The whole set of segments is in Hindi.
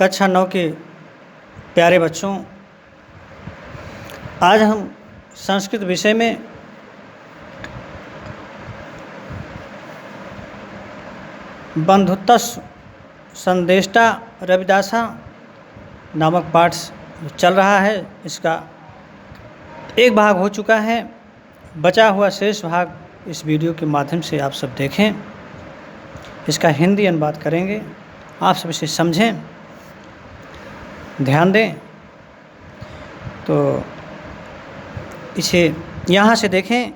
कक्षा 9 के प्यारे बच्चों, आज हम संस्कृत विषय में बंधुत्वस्य संदेष्टा रविदासा नामक पाठ जो चल रहा है, इसका एक भाग हो चुका है। बचा हुआ शेष भाग इस वीडियो के माध्यम से आप सब देखें। इसका हिंदी अनुवाद करेंगे, आप सब इसे समझें, ध्यान दें। तो इसे यहाँ से देखें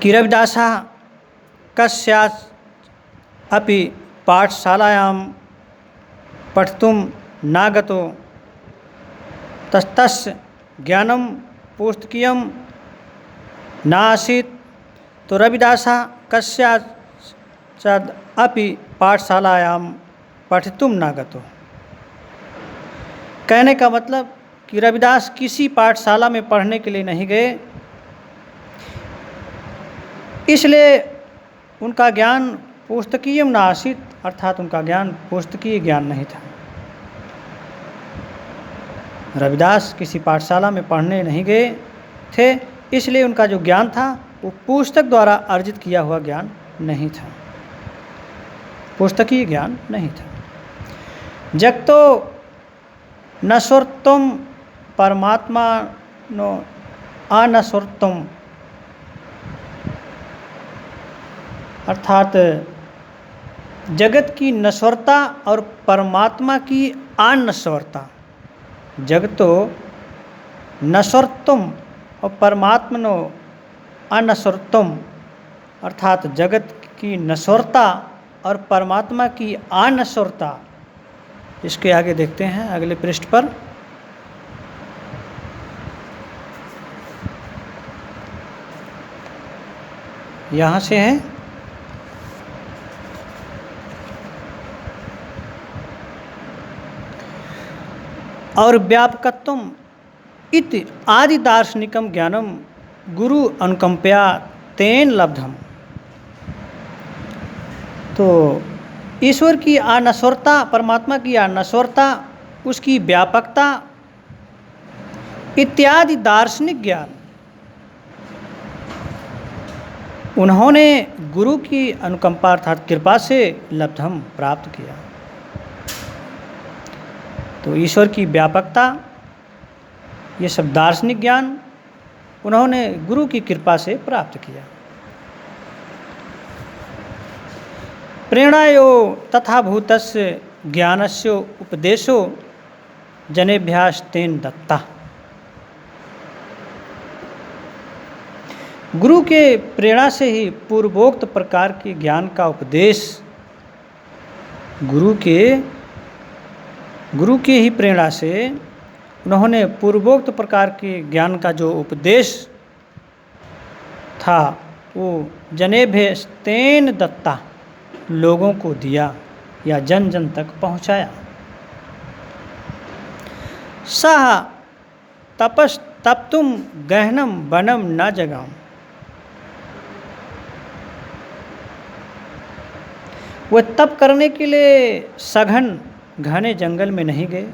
कि रविदासः कस्यापि अपि पाठशालायां पठितुं नागतो तस्य ज्ञानं पुस्तकीयं नासीत्। तो रविदासः कस्यापि पाठशालायां पठितुं नागतो, कहने का मतलब कि रविदास किसी पाठशाला में पढ़ने के लिए नहीं गए, इसलिए उनका ज्ञान पुस्तकीय नासीत, अर्थात उनका ज्ञान पुस्तकीय ज्ञान नहीं था। रविदास किसी पाठशाला में पढ़ने नहीं गए थे, इसलिए उनका जो ज्ञान था वो पुस्तक द्वारा अर्जित किया हुआ ज्ञान नहीं था, पुस्तकीय ज्ञान नहीं था। जगतो नश्वर्तम परमात्मानो अनश्वर्तम, अर्थात जगत की नश्वरता और परमात्मा की अनश्वरता। जगतो नश्वर्तम और परमात्मनो अनश्वर्तम, अर्थात जगत की नश्वरता और परमात्मा की अनश्वरता। इसके आगे देखते हैं अगले पृष्ठ पर। यहाँ से है और व्यापकत्वम इति आदि दार्शनिकम ज्ञानम गुरु अनुकंपया तेन लब्धम। तो ईश्वर की अनश्वरता, परमात्मा की अनश्वरता, उसकी व्यापकता इत्यादि दार्शनिक ज्ञान उन्होंने गुरु की अनुकंपा अर्थात कृपा से लब्धम प्राप्त किया। तो ईश्वर की व्यापकता, ये सब दार्शनिक ज्ञान उन्होंने गुरु की कृपा से प्राप्त किया। प्रेरणायो तथा भूतस्य ज्ञानस्य उपदेशो जनेभ्यस्तेन दत्ता। गुरु के प्रेरणा से ही पूर्वोक्त प्रकार के ज्ञान का उपदेश, गुरु के ही प्रेरणा से उन्होंने पूर्वोक्त प्रकार के ज्ञान का जो उपदेश था वो जनेभ्यस्तेन दत्ता, लोगों को दिया या जन जन तक पहुंचाया। सह तपस्तप्तुम गहनम वनम न जगाम। वह तप करने के लिए सघन घने जंगल में नहीं गए,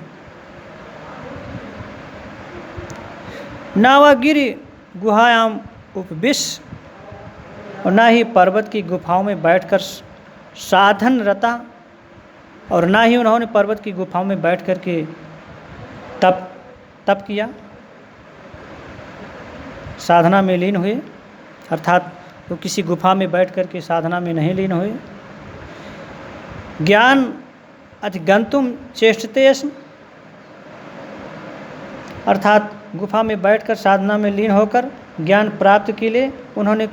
न वह गिरि गुहायाम उपविश और न ही पर्वत की गुफाओं में बैठकर साधन रता, और ना ही उन्होंने पर्वत की गुफाओं में बैठ कर के तप किया, साधना में लीन हुए, अर्थात वो किसी गुफा में बैठ कर के साधना में नहीं लीन हुए। ज्ञान अधिगंतुम चेष्टते स्म, अर्थात गुफा में बैठकर साधना में लीन होकर ज्ञान प्राप्त के लिए उन्होंने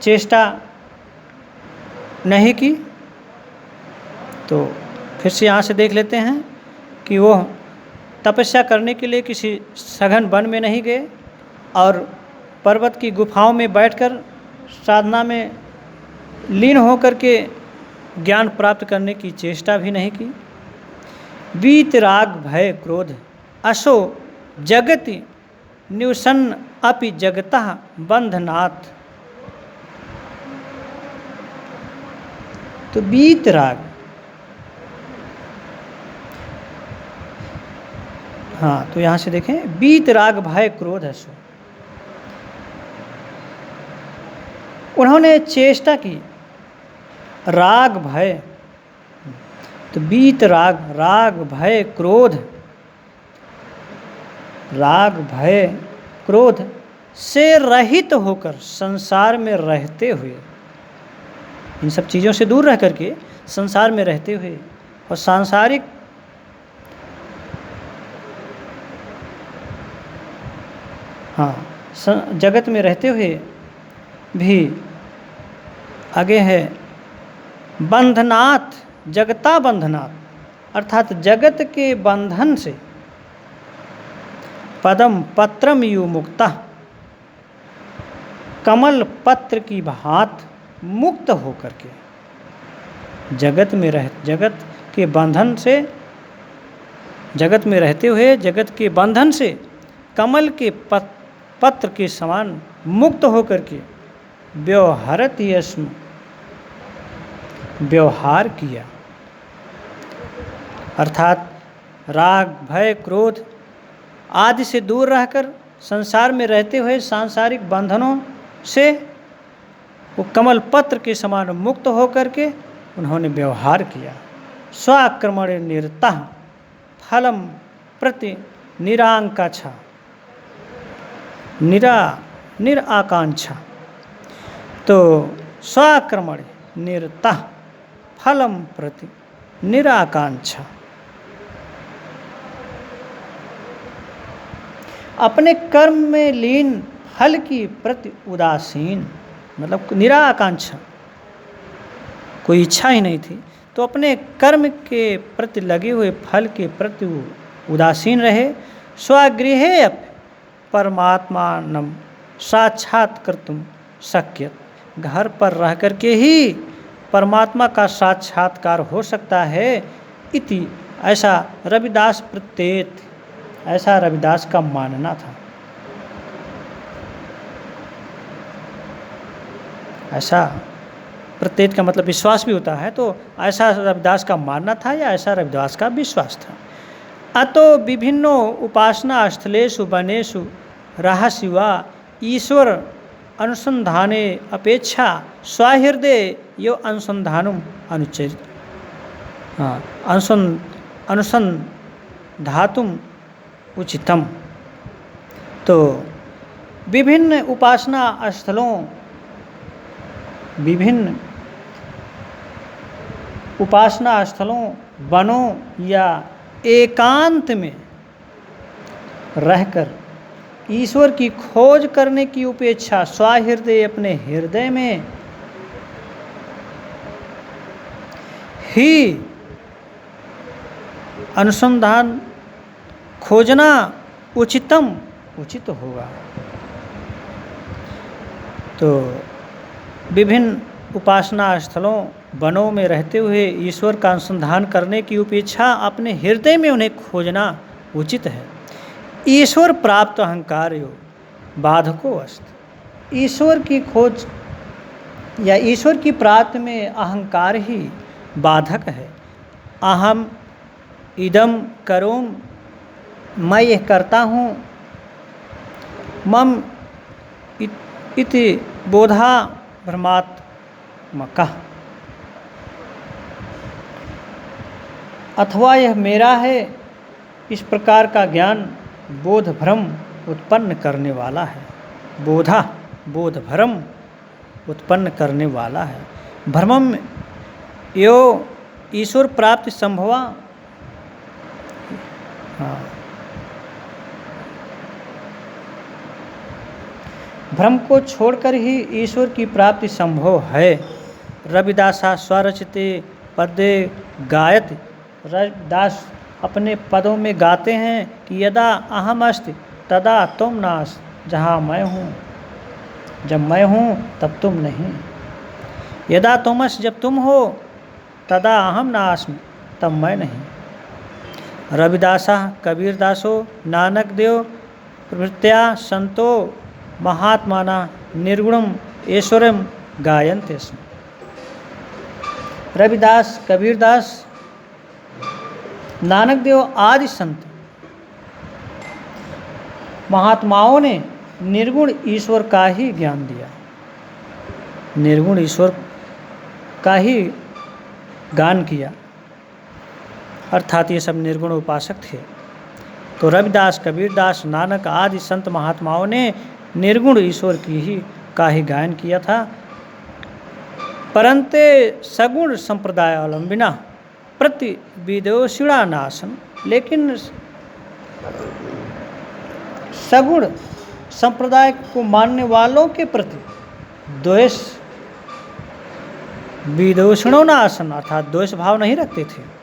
चेष्टा नहीं की। तो फिर से यहाँ से देख लेते हैं कि वो तपस्या करने के लिए किसी सघन वन में नहीं गए और पर्वत की गुफाओं में बैठकर साधना में लीन होकर के ज्ञान प्राप्त करने की चेष्टा भी नहीं की। वीतराग भय क्रोध अशो जगति न्युसन्न अपि जगतः बंधनात्। तो वीतराग, हाँ, तो यहाँ से देखें, बीत राग भय क्रोध है सो। उन्होंने चेष्टा की राग भय, तो बीत राग, राग भय क्रोध, राग भय क्रोध से रहित होकर संसार में रहते हुए, इन सब चीज़ों से दूर रह करके संसार में रहते हुए और सांसारिक जगत में रहते हुए भी, आगे है बंधनात्, जगता बंधनात्, अर्थात जगत के बंधन से पदम पत्रम यु मुक्ता, कमल पत्र की भांत मुक्त होकर के जगत के बंधन से, जगत में रहते हुए जगत के बंधन से कमल के पत्र के समान मुक्त होकर के व्यवहारत यस्म, व्यवहार किया। अर्थात राग भय क्रोध आदि से दूर रहकर संसार में रहते हुए सांसारिक बंधनों से वो कमल पत्र के समान मुक्त होकर के उन्होंने व्यवहार किया। स्वाक्रमण निरतः फलम प्रति निराकांक्षा, निराकांक्षा, तो स्वाक्रमण निरतः फलम प्रति निराकांक्षा, अपने कर्म में लीन फल की प्रति उदासीन, मतलब निराकांक्षा, कोई इच्छा ही नहीं थी, तो अपने कर्म के प्रति लगे हुए फल के प्रति उदासीन रहे। स्वगृहे परमात्मानं साक्षात्कर्तुं शक्यत, घर पर रह करके ही परमात्मा का साक्षात्कार हो सकता है। इति, ऐसा रविदास प्रत्येत, ऐसा रविदास का मानना था। ऐसा प्रत्येत का मतलब विश्वास भी होता है, तो ऐसा रविदास का मानना था या ऐसा रविदास का विश्वास था। अतो विभिन्नो उपासना स्थलेषु वनेषु रहस्य वा ईश्वर अनुसंधाने अपेक्षा स्वहृदय यो अनुसंधानुम अनुचरित, अनुसंधातुम उचितम। तो विभिन्न उपासना स्थलों, विभिन्न उपासना स्थलों, वनों या एकांत में रहकर ईश्वर की खोज करने की उपेक्षा स्वहृदय, अपने हृदय में ही अनुसंधान खोजना उचितम, उचित होगा। तो विभिन्न उपासना स्थलों, वनों में रहते हुए ईश्वर का अनुसंधान करने की उपेक्षा अपने हृदय में उन्हें खोजना उचित है। ईश्वर प्राप्त अहंकार यो बाधको अस्त, ईश्वर की खोज या ईश्वर की प्राप्ति में अहंकार ही बाधक है। अहम इदम करोम, मैं यह करता हूँ, मम इति बोधा भ्रमात्मकः, अथवा यह मेरा है, इस प्रकार का ज्ञान बोध भ्रम उत्पन्न करने वाला है। बोधा, बोध भ्रम उत्पन्न करने वाला है। भ्रमम यो ईश्वर प्राप्ति संभवा, भ्रम को छोड़कर ही ईश्वर की प्राप्ति संभव है। रविदासा स्वरचिते पदे गायत, रविदास अपने पदों में गाते हैं कि यदा अहम अस्ति तदा तुम नास, जहाँ मैं हूँ, जब मैं हूँ तब तुम नहीं। यदा तुमस, जब तुम हो, तदा अहम नास्मि, तब मैं नहीं। रविदासा कबीरदासो नानक देव प्रभृत्या संतो महात्माना निर्गुणम ईश्वरम गायन्ते स्म। रविदास, कबीरदास, नानक देव आदि संत महात्माओं ने निर्गुण ईश्वर का ही ज्ञान दिया, निर्गुण ईश्वर का ही गान किया, अर्थात ये सब निर्गुण उपासक थे। तो रविदास, कबीरदास, नानक आदि संत महात्माओं ने निर्गुण ईश्वर का ही गायन किया था। परंतु सगुण संप्रदाय अवलंबिना प्रति विदोषिणा नाशन, लेकिन सगुण संप्रदाय को मानने वालों के प्रति द्वेष, विदोषिणों नाशन अर्थात द्वेष भाव नहीं रखते थे।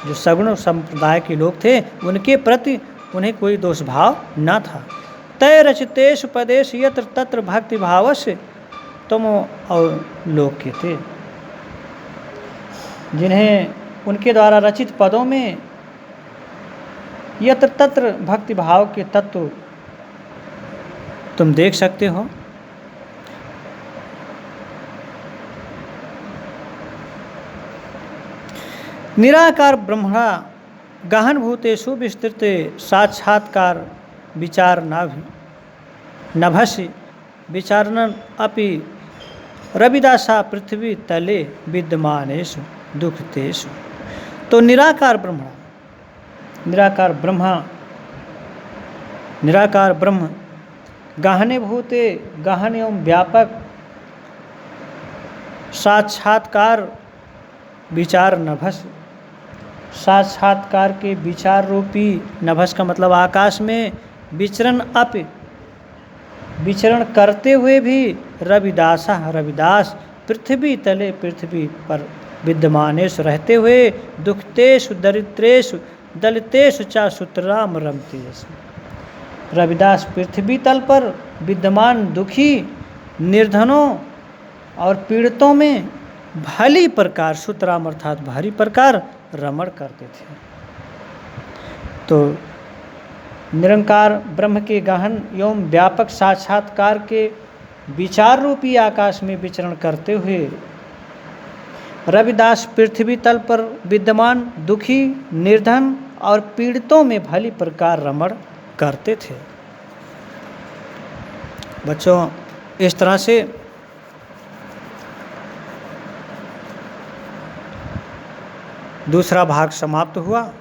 जो सगुण संप्रदाय के लोग थे उनके प्रति उन्हें कोई दोष भाव न था। तय रचितेषु पदेषु यत्र तत्र भक्ति भावस्य तुम और लोग के थे, जिन्हें उनके द्वारा रचित पदों में यत्र तत्र भक्ति भाव के तत्व तुम देख सकते हो। निराकार ब्रह्मणा गहन भूतेषु विस्तृत साक्षात्कार विचार नभसि विचारणन अपि रविदासा पृथ्वी तले विद्यमानेषु दुखतेषु। तो निराकार ब्रह्म गहने भूते, गहन एवं व्यापक साक्षात्कार विचार नभस, साक्षात्कार के विचार रूपी नभस का मतलब आकाश में विचरण करते हुए भी रविदास पृथ्वी तले, पृथ्वी पर विद्यमानेषु रहते हुए दुखतेषु दरिद्रेषु दलितेषु च सूत्राम रमते। रविदास पृथ्वी तल पर विद्यमान दुखी, निर्धनों और पीड़ितों में भली प्रकार, सूत्राम अर्थात भारी प्रकार रमण करते थे। तो निरंकार ब्रह्म के गहन एवं व्यापक साक्षात्कार के विचार रूपी आकाश में विचरण करते हुए रविदास पृथ्वी तल पर विद्यमान दुखी, निर्धन और पीड़ितों में भली प्रकार रमण करते थे। बच्चों, इस तरह से दूसरा भाग समाप्त हुआ।